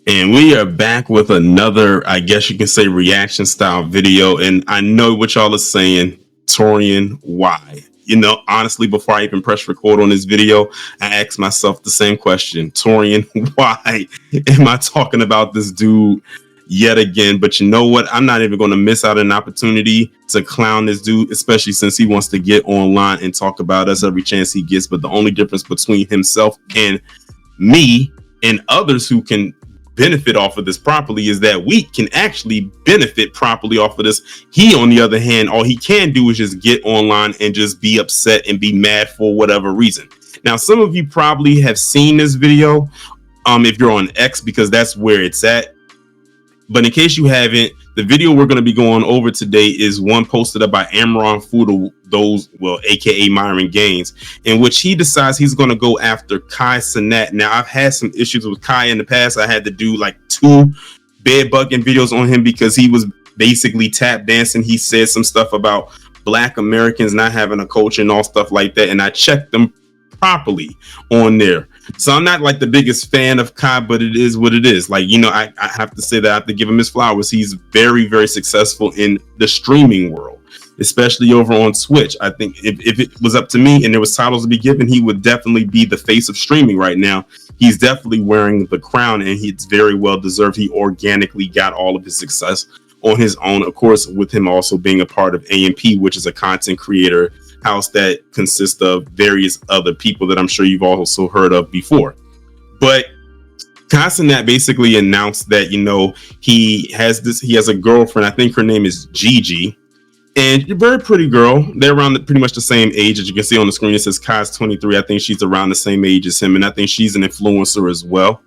And we are back with another, I guess you can say, reaction style video. And I know what y'all are saying, Torian, why? You know, honestly, before I even press record on this video, I asked myself the same question. Torian, why am I talking about this dude yet again? But you know what? I'm not even going to miss out on an opportunity to clown this dude, especially since he wants to get online and talk about us every chance he gets. But the only difference between himself and me and others who can benefit off of this properly is that we can actually benefit properly off of this. He, on the other hand, all he can do is just get online and just be upset and be mad for whatever reason. Now, some of you probably have seen this video if you're on X, because that's where it's at. But in case you haven't, the video we're going to be going over today is one posted up by Amrou Fudl, aka Myron Gaines, in which he decides he's going to go after Kai Cenat. Now, I've had some issues with Kai in the past. I had to do like 2 bed bugging videos on him because he was basically tap dancing. He said some stuff about Black Americans not having a culture and all stuff like that, and I checked them properly on there. So I'm not like the biggest fan of Kai, but it is what it is. Like, you know, I have to say that I have to give him his flowers. He's very, very successful in the streaming world, especially over on Twitch. I think if it was up to me and there was titles to be given, he would definitely be the face of streaming right now. He's definitely wearing the crown, and it's very well deserved. He organically got all of his success on his own, of course, with him also being a part of AMP, which is a content creator house that consists of various other people that I'm sure you've also heard of before. But Kai Cenat basically announced that, you know, he has a girlfriend. I think her name is Gigi, and a very pretty girl. They're around pretty much the same age. As you can see on the screen, it says Kai's 23. I think she's around the same age as him, and I think she's an influencer as well.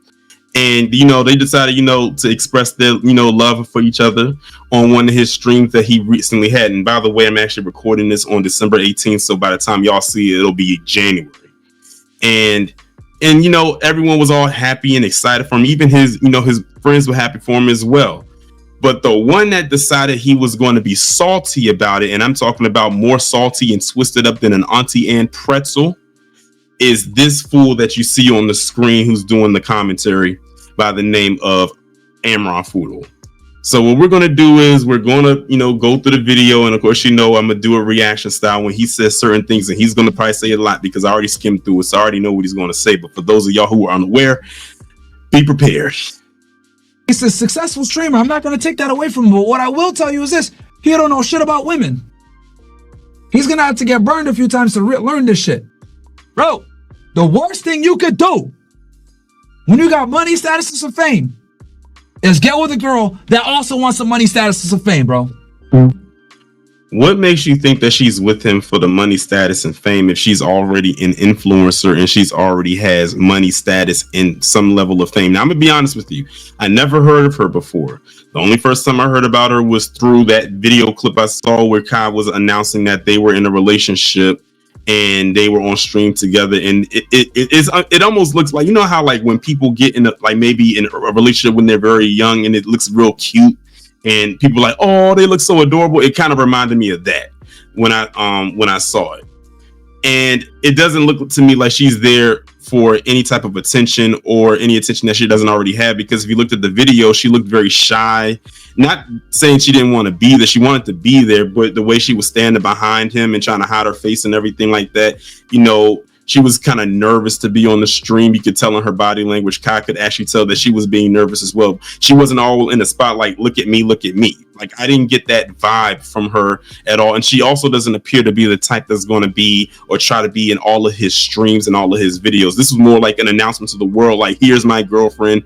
And, you know, they decided, you know, to express their, you know, love for each other on one of his streams that he recently had. And by the way, I'm actually recording this on December 18th. So by the time y'all see it, it'll be January. And, you know, everyone was all happy and excited for him. Even his, you know, his friends were happy for him as well. But the one that decided he was going to be salty about it, and I'm talking about more salty and twisted up than an Auntie Anne pretzel, is this fool that you see on the screen who's doing the commentary by the name of Amrou Fudl. So what we're going to do is we're going to, you know, go through the video. And of course, you know, I'm going to do a reaction style when he says certain things, and he's going to probably say a lot because I already skimmed through it. So I already know what he's going to say. But for those of y'all who are unaware, be prepared. He's a successful streamer. I'm not going to take that away from him. But what I will tell you is this: he don't know shit about women. He's going to have to get burned a few times to learn this shit. Bro, the worst thing you could do when you got money, status, and fame is get with a girl that also wants some money, status, and fame, bro. What makes you think that she's with him for the money, status, and fame if she's already an influencer and she's already has money, status, and some level of fame? Now, I'm going to be honest with you. I never heard of her before. The only first time I heard about her was through that video clip I saw where Kai was announcing that they were in a relationship and they were on stream together. And it almost looks like, you know how like when people get in like maybe in a relationship when they're very young and it looks real cute and people are like, oh, they look so adorable. It kind of reminded me of that when I saw it. And it doesn't look to me like she's there for any type of attention or any attention that she doesn't already have, because if you looked at the video, she looked very shy. Not saying she didn't want to be there, she wanted to be there, but the way she was standing behind him and trying to hide her face and everything like that, you know, she was kind of nervous to be on the stream. You could tell in her body language. Kai could actually tell that she was being nervous as well. She wasn't all in the spotlight, look at me, look at me. Like, I didn't get that vibe from her at all. And she also doesn't appear to be the type that's going to be or try to be in all of his streams and all of his videos. This was more like an announcement to the world. Like, here's my girlfriend.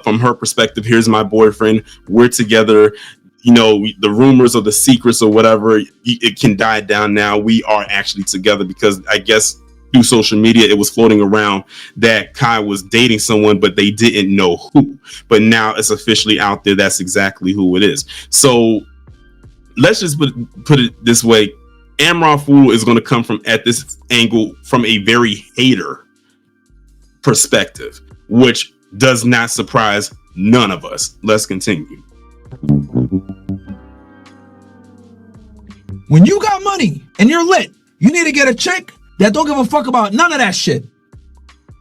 From her perspective, here's my boyfriend. We're together. You know, the rumors or the secrets or whatever, it can die down now. We are actually together, because I guess through social media, it was floating around that Kai was dating someone, but they didn't know who. But now it's officially out there. That's exactly who it is. So let's just put it this way. Amrou Fudl is going to come from at this angle from a very hater perspective, which does not surprise none of us. Let's continue. When you got money and you're lit, you need to get a chick that don't give a fuck about none of that shit.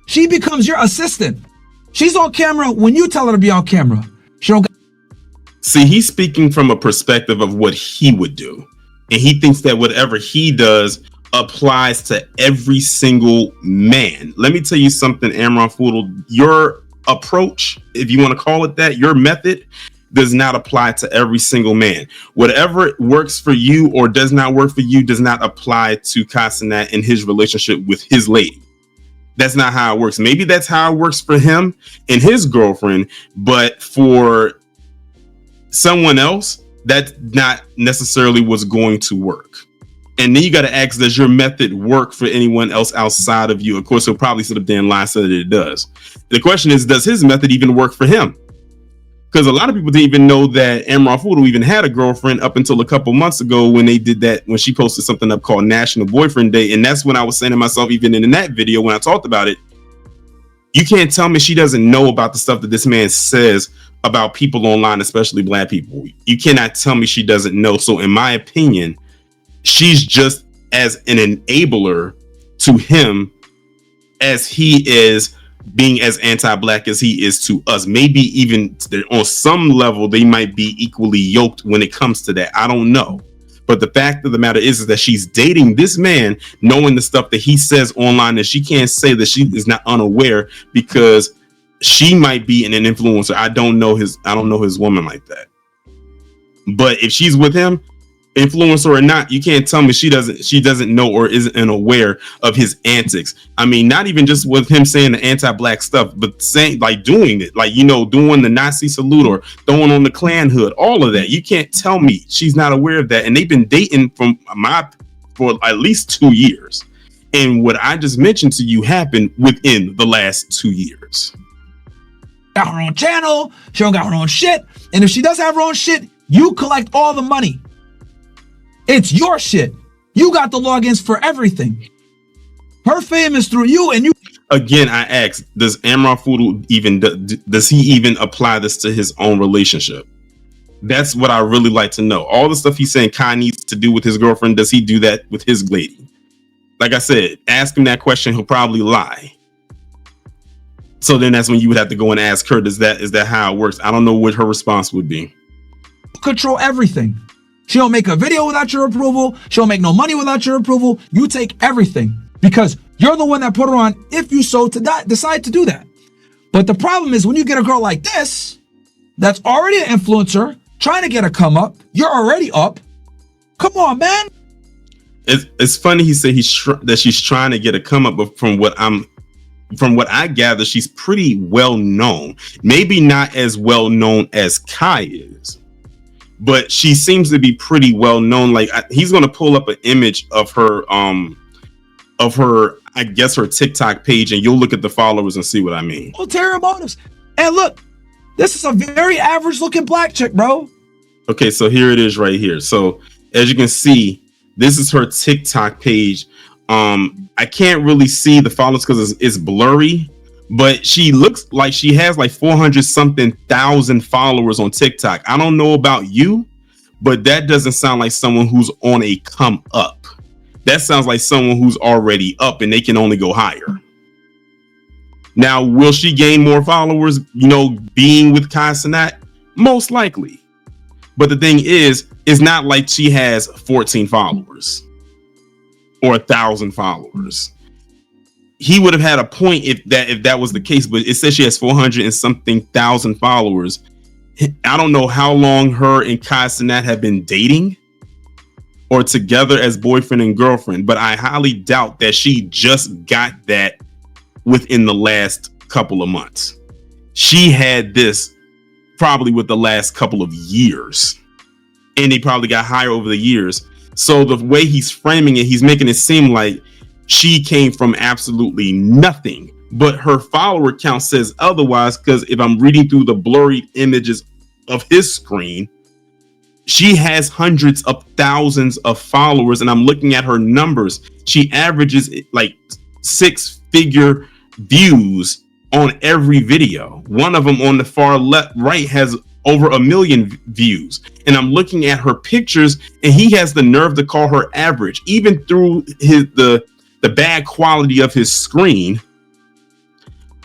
She becomes your assistant. She's on camera when you tell her to be on camera. She don't. See, he's speaking from a perspective of what he would do. And he thinks that whatever he does applies to every single man. Let me tell you something, Amrou Fudl. Your approach, if you want to call it that, your method does not apply to every single man. Whatever works for you or does not work for you does not apply to Kai Cenat in his relationship with his lady. That's not how it works. Maybe that's how it works for him and his girlfriend, but for someone else, that's not necessarily what's going to work. And then you got to ask, does your method work for anyone else outside of you? Of course, he'll probably sit up there and lie so that it does. The question is, does his method even work for him? Because a lot of people didn't even know that Amrou Fudl even had a girlfriend up until a couple months ago when they did that, when she posted something up called National Boyfriend Day. And that's when I was saying to myself, even in that video, when I talked about it, you can't tell me she doesn't know about the stuff that this man says about people online, especially black people. You cannot tell me she doesn't know. So in my opinion, she's just as an enabler to him as he is being as anti-black as he is to us. Maybe even on some level, they might be equally yoked when it comes to that. I don't know. But the fact of the matter is that she's dating this man, knowing the stuff that he says online, and she can't say that she is not unaware because she might be an influencer. I don't know his woman like that. But if she's with him, influencer or not, you can't tell me she doesn't know or isn't unaware of his antics. I mean, not even just with him saying the anti-black stuff, but saying, like, doing it, like, you know, doing the Nazi salute or throwing on the Klan hood, all of that. You can't tell me she's not aware of that. And they've been dating for at least 2 years. And what I just mentioned to you happened within the last 2 years. Got her own channel. She don't got her own shit. And if she does have her own shit, you collect all the money. It's your shit. You got the logins for everything. Her fame is through you, and you. Again, I ask, does Amrou Fudl does he even apply this to his own relationship? That's what I really like to know. All the stuff he's saying Kai needs to do with his girlfriend, does he do that with his lady? Like I said, ask him that question, he'll probably lie. So then that's when you would have to go and ask her, is that how it works? I don't know what her response would be. Control everything. She don't make a video without your approval. She don't make no money without your approval. You take everything because you're the one that put her on if you so to decide to do that. But the problem is when you get a girl like this, that's already an influencer, trying to get a come up, you're already up. Come on, man. It's funny he said that she's trying to get a come up, but from what I gather, she's pretty well known. Maybe not as well known as Kai is, but she seems to be pretty well known. Like he's going to pull up an image of her, I guess her TikTok page, and you'll look at the followers and see what I mean. Ulterior motives. And look, this is a very average looking black chick, bro. Okay, so here it is right here. So as you can see, this is her TikTok page. I can't really see the followers because it's blurry, but she looks like she has like 400 something thousand followers on TikTok. I don't know about you, but that doesn't sound like someone who's on a come up. That sounds like someone who's already up and they can only go higher. Now, will she gain more followers, being with Kai Cenat? Most likely. But the thing is, it's not like she has 14 followers or 1,000 followers. He would have had a point if that was the case, but it says she has 400 and something thousand followers. I don't know how long her and Kai Cenat have been dating or together as boyfriend and girlfriend, but I highly doubt that she just got that within the last couple of months. She had this probably with the last couple of years, and they probably got higher over the years. So the way he's framing it, he's making it seem like she came from absolutely nothing, but her follower count says otherwise, because if I'm reading through the blurry images of his screen, she has hundreds of thousands of followers, and I'm looking at her numbers. She averages like 6-figure views on every video. One of them on the far right has over 1 million views, and I'm looking at her pictures, and he has the nerve to call her average, even through the bad quality of his screen.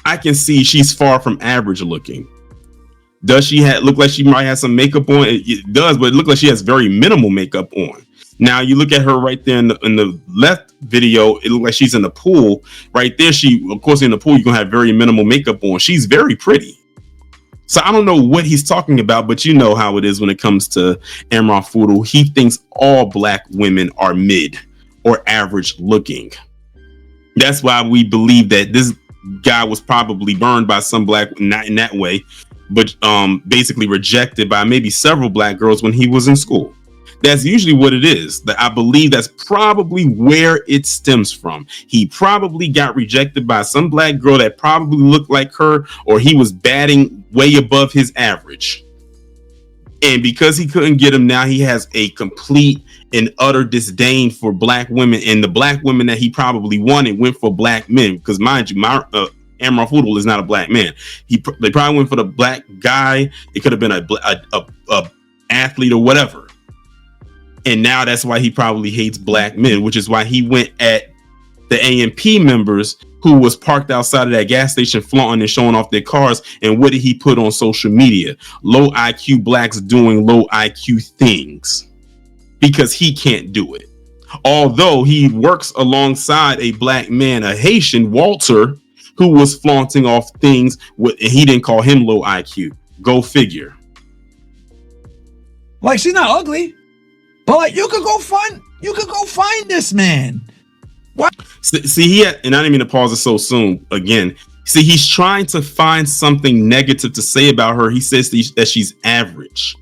I can see she's far from average looking. Does she look like she might have some makeup on? It does, but it looks like she has very minimal makeup on. Now you look at her right there in the left video, it looks like she's in the pool. Right there, of course, in the pool, you're gonna have very minimal makeup on. She's very pretty. So I don't know what he's talking about, but you know how it is when it comes to Amrou Fudl. He thinks all black women are mid or average looking. That's why we believe that this guy was probably burned by some black, not in that way, but basically rejected by maybe several black girls when he was in school. That's usually what it is. That I believe that's probably where it stems from. He probably got rejected by some black girl that probably looked like her, or he was batting way above his average. And because he couldn't get him, now he has a complete and utter disdain for black women, and the black women that he probably wanted went for black men. Because mind you, Amrou Fudl is not a black man. They probably went for the black guy. It could have been a athlete or whatever. And now that's why he probably hates black men, which is why he went at the AMP members who was parked outside of that gas station flaunting and showing off their cars. And what did he put on social media? Low IQ blacks doing low IQ things, because he can't do it. Although he works alongside a black man, a Haitian, Walter, who was flaunting off things and he didn't call him low IQ. Go figure. Like, she's not ugly, but like, you could go find this man. What? See, and I didn't mean to pause it so soon again. See, he's trying to find something negative to say about her. He says that she's average,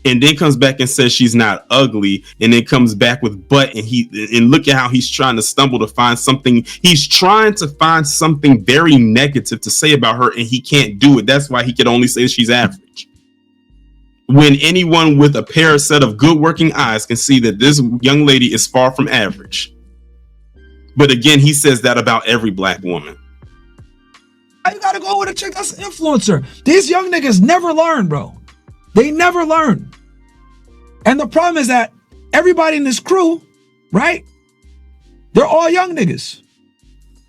and then comes back and says she's not ugly, and then comes back with but, and look at how he's trying to stumble to find something. He's trying to find something very negative to say about her, and he can't do it. That's why he could only say she's average. When anyone with a set of good working eyes can see that this young lady is far from average. But again, he says that about every black woman. You gotta go with a chick that's an influencer. These young niggas never learn, bro. They never learn. And the problem is that everybody in this crew, right? They're all young niggas.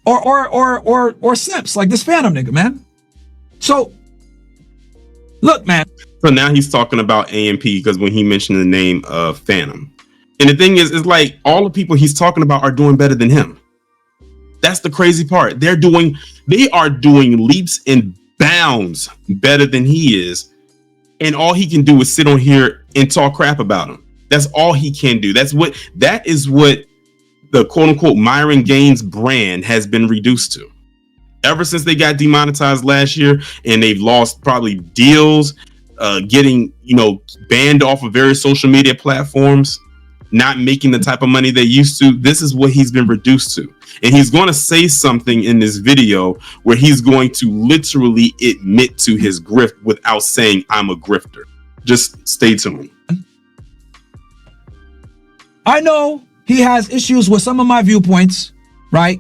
Or simps, like this Phantom nigga, man. So, look, man. So now he's talking about AMP because when he mentioned the name of Phantom. And the thing is, it's like all the people he's talking about are doing better than him. That's the crazy part. They are doing leaps and bounds better than he is. And all he can do is sit on here and talk crap about him. That's all he can do. That is what the quote unquote Myron Gaines brand has been reduced to. Ever since they got demonetized last year and they've lost probably deals, getting, banned off of various social media platforms, not making the type of money they used to. This is what he's been reduced to. And he's going to say something in this video where he's going to literally admit to his grift without saying I'm a grifter. Just stay tuned. I know he has issues with some of my viewpoints, right?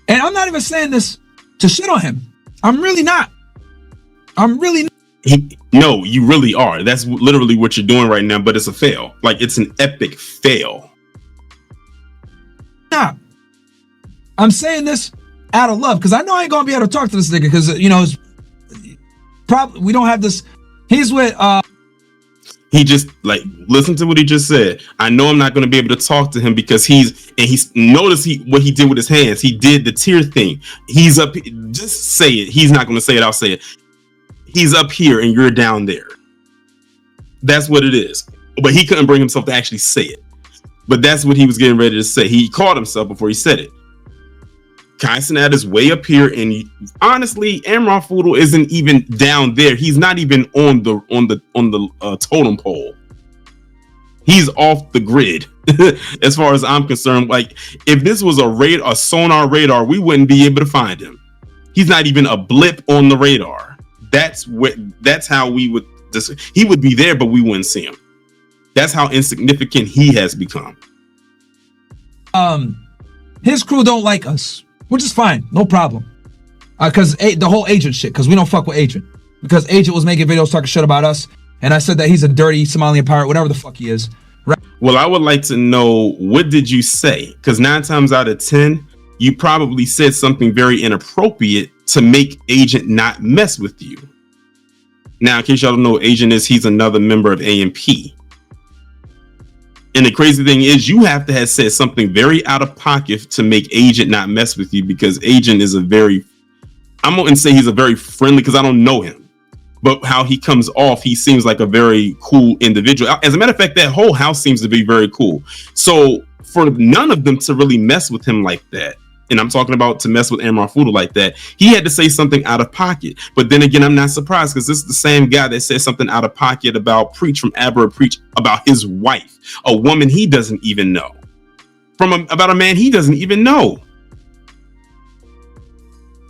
And I'm not even saying this to shit on him. I'm really not. No, you really are. That's literally what you're doing right now, but it's a fail. Like, it's an epic fail. Nah. I'm saying this out of love because I know I ain't gonna be able to talk to this nigga because it's probably we don't have this. He's with he just listen to what he just said. I know I'm not going to be able to talk to him because notice what he did with his hands. He did the tear thing. He's up. Just say it. He's not going to say it. I'll say it. He's up here and you're down there. That's what it is. But he couldn't bring himself to actually say it. But that's what he was getting ready to say. He caught himself before he said it. Kai Cenat is way up here, and honestly, Amrou Fudl isn't even down there. He's not even on the totem pole. He's off the grid, as far as I'm concerned. Like, if this was a sonar radar, we wouldn't be able to find him. He's not even a blip on the radar. That's how we would. He would be there, but we wouldn't see him. That's how insignificant he has become. His crew don't like us. Which is fine, no problem. Because the whole agent shit, because we don't fuck with agent. Because agent was making videos talking shit about us, and I said that he's a dirty Somalian pirate, whatever the fuck he is. Right? Well, I would like to know, what did you say? Because 9 times out of 10, you probably said something very inappropriate to make Agent not mess with you. Now, in case y'all don't know, Agent he's another member of AMP. And the crazy thing is, you have to have said something very out of pocket to make Agent not mess with you, because Agent is I'm going to say he's a very friendly, because I don't know him, but how he comes off, he seems like a very cool individual. As a matter of fact, that whole house seems to be very cool. So for none of them to really mess with him like that, and I'm talking about to mess with Amrou Fudl like that, he had to say something out of pocket. But then again, I'm not surprised, because this is the same guy that said something out of pocket about Preach from Abra Preach about his wife, a woman he doesn't even know, about a man he doesn't even know.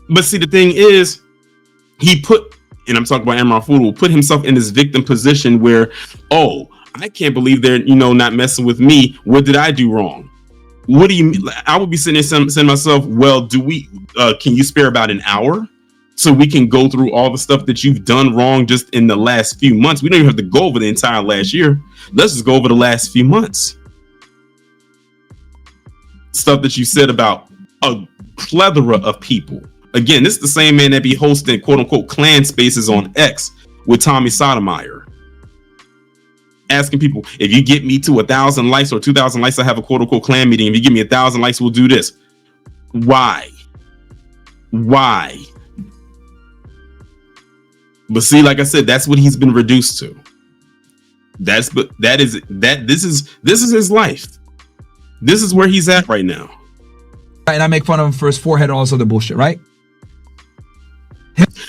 But see, the thing is, and I'm talking about Amrou Fudl, put himself in this victim position where, oh, I can't believe they're not messing with me. What did I do wrong? What do you mean? I would be sitting there saying myself, well, can you spare about an hour so we can go through all the stuff that you've done wrong just in the last few months? We don't even have to go over the entire last year. Let's just go over the last few months. Stuff that you said about a plethora of people. Again, this is the same man that be hosting quote unquote clan spaces on X with Tommy Sotomayor. Asking people, if you get me to 1,000 likes or 2,000 likes, I have a quote unquote clan meeting. If you give me 1,000 likes, we'll do this. Why? But see, like I said, that's what he's been reduced to. This is his life. This is where he's at right now. And I make fun of him for his forehead and all this other bullshit, right?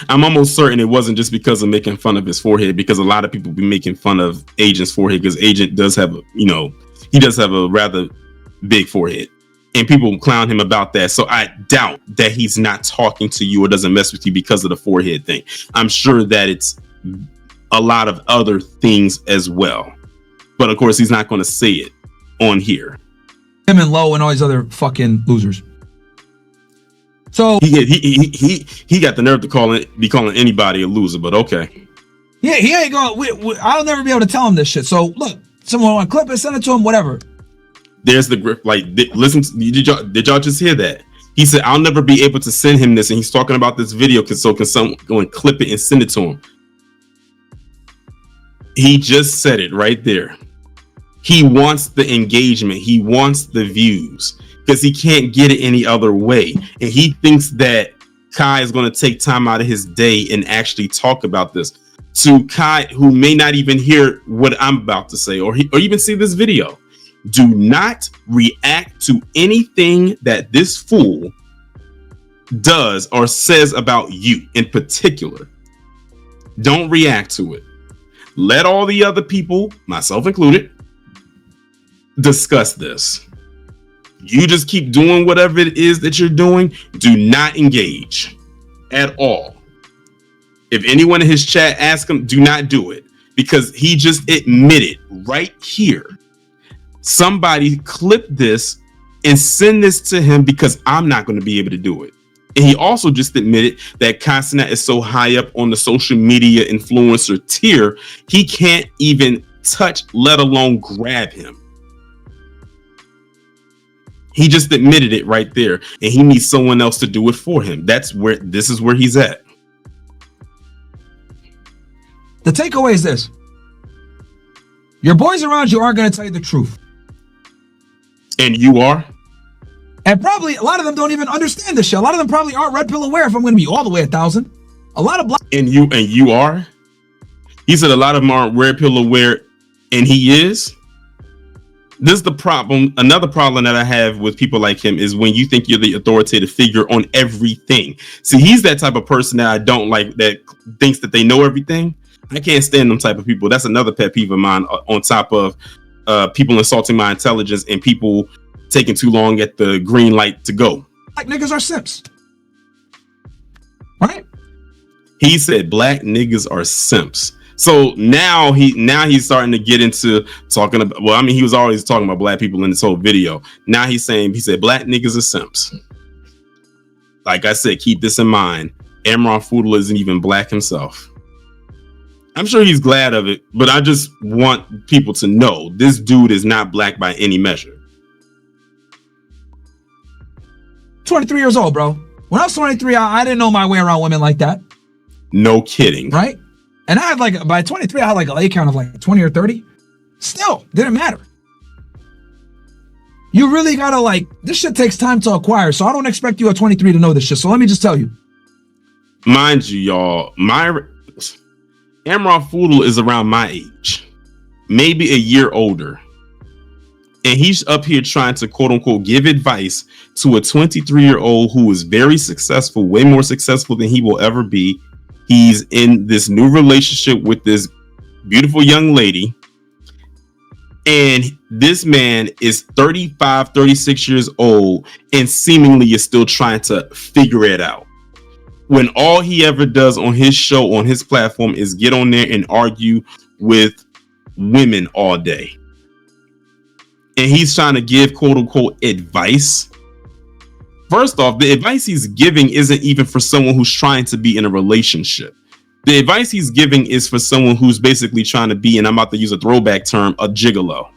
I'm almost certain it wasn't just because of making fun of his forehead, because a lot of people be making fun of Agent's forehead, because Agent does have he does have a rather big forehead, and people clown him about that. So I doubt that he's not talking to you or doesn't mess with you because of the forehead thing. I'm sure that it's a lot of other things as well, but of course he's not going to say it on here. Him and Lowe and all these other fucking losers. So he got the nerve to be calling anybody a loser, but okay. Yeah, he ain't going. I'll never be able to tell him this shit. So look, someone want to clip it, send it to him, whatever. There's the grip. Like, listen, did y'all just hear that? He said, "I'll never be able to send him this," and he's talking about this video. Can someone go and clip it and send it to him? He just said it right there. He wants the engagement. He wants the views, because he can't get it any other way. And he thinks that Kai is going to take time out of his day and actually talk about this to Kai, who may not even hear what I'm about to say or even see this video. Do not react to anything that this fool does or says about you in particular. Don't react to it. Let all the other people, myself included, discuss this. You just keep doing whatever it is that you're doing. Do not engage at all. If anyone in his chat asks him, do not do it, because he just admitted right here. Somebody clip this and send this to him, because I'm not going to be able to do it. And he also just admitted that Kai Cenat is so high up on the social media influencer tier, he can't even touch, let alone grab him. He just admitted it right there, and he needs someone else to do it for him. This is where he's at. The takeaway is this. Your boys around you aren't going to tell you the truth. And you are? And probably a lot of them don't even understand this shit. A lot of them probably aren't red pill aware, if I'm going to be all the way 1,000. A lot of black. And you are? He said a lot of them aren't red pill aware, and he is? This is the problem. Another problem that I have with people like him is when you think you're the authoritative figure on everything. See, he's that type of person that I don't like, that thinks that they know everything. I can't stand them type of people. That's another pet peeve of mine, on top of people insulting my intelligence and people taking too long at the green light to go. Black niggas are simps. Right? He said black niggas are simps. So now he's starting to get into talking about, well, I mean, he was always talking about black people in this whole video. Now he said black niggas are simps. Like I said, keep this in mind. Amrou Fudl isn't even black himself. I'm sure he's glad of it, but I just want people to know this dude is not black by any measure. 23 years old, bro. When I was 23, I didn't know my way around women like that. No kidding. Right? And I had like, by 23, I had like a lay count of like 20 or 30. Still, didn't matter. You really gotta like, this shit takes time to acquire. So I don't expect you at 23 to know this shit. So let me just tell you. Mind you, y'all, Amrou Fudl is around my age, maybe a year older. And he's up here trying to quote unquote give advice to a 23-year-old who is very successful, way more successful than he will ever be. He's in this new relationship with this beautiful young lady. And this man is 35, 36 years old and seemingly is still trying to figure it out. When all he ever does on his show, on his platform, is get on there and argue with women all day. And he's trying to give quote unquote advice. First off, the advice he's giving isn't even for someone who's trying to be in a relationship. The advice he's giving is for someone who's basically trying to be, and I'm about to use a throwback term, a gigolo.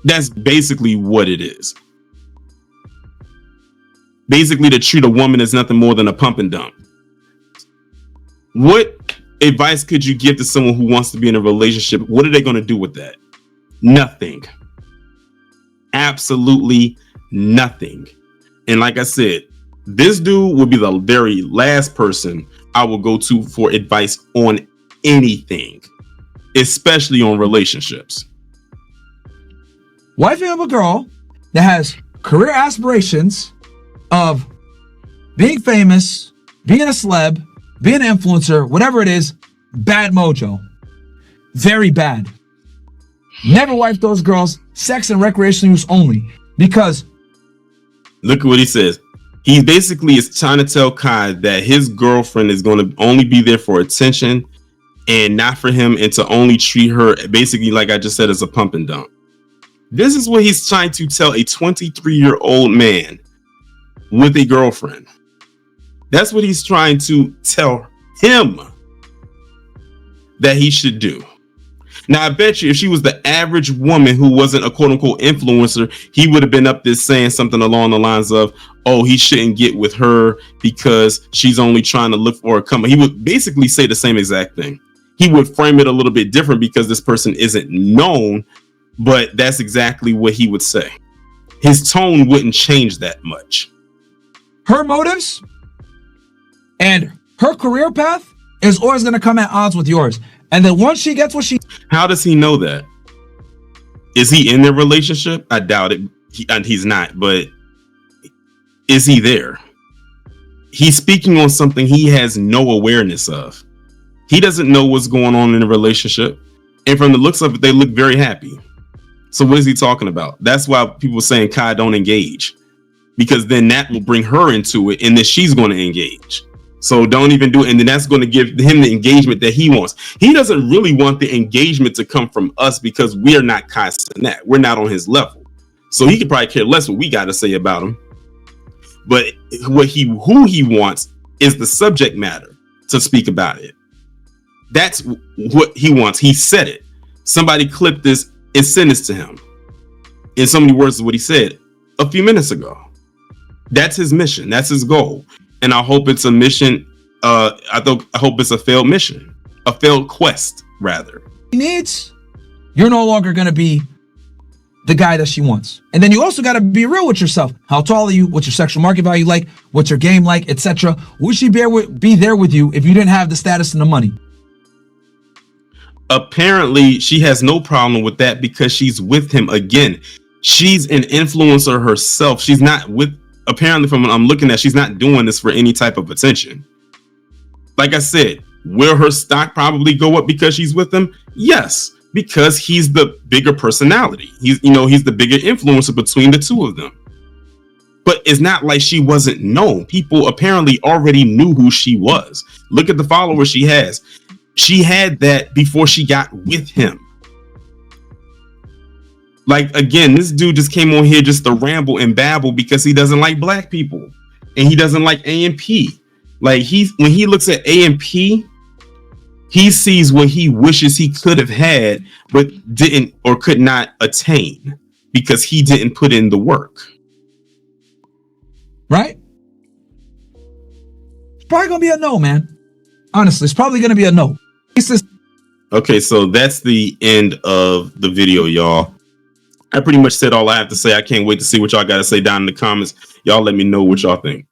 That's basically what it is. Basically, to treat a woman as nothing more than a pump and dump. What advice could you give to someone who wants to be in a relationship? What are they going to do with that? Nothing. Absolutely nothing. And like I said, this dude would be the very last person I will go to for advice on anything, especially on relationships. Wifing of a girl that has career aspirations of being famous, being a celeb, being an influencer, whatever it is, bad mojo. Very bad. Never wife those girls, sex and recreational use only. Because look at what he says. He basically is trying to tell Kai that his girlfriend is going to only be there for attention and not for him, and to only treat her basically, like I just said, as a pump and dump. This is what he's trying to tell a 23-year-old man with a girlfriend. That's what he's trying to tell him that he should do. Now, I bet you if she was the average woman who wasn't a quote unquote influencer, he would have been up there saying something along the lines of, oh, he shouldn't get with her because she's only trying to look for a come. He would basically say the same exact thing. He would frame it a little bit different because this person isn't known, but that's exactly what he would say. His tone wouldn't change that much. her motives and her career path is always going to come at odds with yours. And then once she gets what she... How does he know that? Is he in their relationship? I doubt it. He's not, but is he there? He's speaking on something he has no awareness of. He doesn't know what's going on in the relationship. And from the looks of it, they look very happy. So what is he talking about? That's why people are saying Kai don't engage, because then that will bring her into it and then she's going to engage. So don't even do it. And then that's going to give him the engagement that he wants. He doesn't really want the engagement to come from us because we are not Kai Cenat. We're not on his level. So he could probably care less what we got to say about him. But who he wants is the subject matter to speak about it. That's what he wants. He said it. Somebody clipped this and sent this to him. In so many words is what he said a few minutes ago. That's his mission. That's his goal. And I hope it's a mission. I hope it's a failed mission, a failed quest, rather. He needs, you're no longer going to be the guy that she wants. And then you also got to be real with yourself. How tall are you? What's your sexual market value like? What's your game like, etc.? Would she be there with you if you didn't have the status and the money? Apparently, she has no problem with that because she's with him again. She's an influencer herself. She's not with, apparently from what I'm looking at, she's not doing this for any type of attention. Like I said, will her stock probably go up because she's with him? Yes, because he's the bigger personality. He's the bigger influencer between the two of them. But it's not like she wasn't known. People apparently already knew who she was. Look at the followers she has. She had that before she got with him. Like, again, this dude just came on here just to ramble and babble because he doesn't like black people and he doesn't like AMP. Like, when he looks at AMP, he sees what he wishes he could have had, but didn't or could not attain because he didn't put in the work. right? It's probably gonna be a no, man. Honestly, it's probably gonna be a no. Okay, so that's the end of the video, y'all. I pretty much said all I have to say. I can't wait to see what y'all got to say down in the comments. Y'all let me know what y'all think.